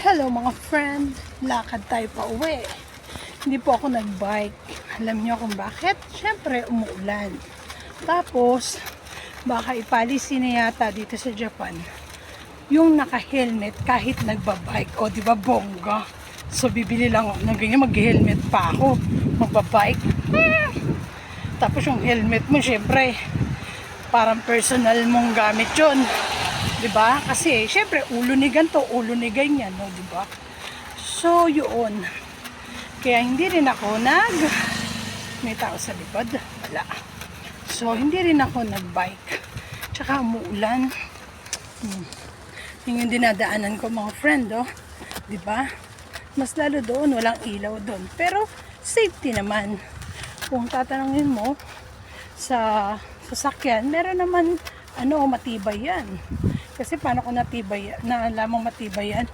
Hello mga friend, lakad tayo pa uwi. Hindi po ako nagbike. Alam niyo kung bakit? Siyempre umuulan. Tapos, baka ipalisin na yata dito sa Japan yung naka-helmet kahit nagbabike. O di ba bongga? So bibili lang ako ng ganyan, mag-helmet pa ako. Magbabike. Tapos yung helmet mo, siyempre, parang personal mong gamit yun. Diba? Kasi, syempre, ulo ni ganito, ulo ni ganyan, no? Diba? So, yun. Kaya, hindi rin ako may tao sa likod. Wala. So, hindi rin ako nag-bike. Tsaka, umuulan. Yun yung dinadaanan ko, mga friend, oh. Diba? Mas lalo doon, walang ilaw doon. Pero, safety naman. Kung tatanungin mo, sa sasakyan, meron naman, matibay yan. Kasi paano ko natibay, na lamang matibay yan?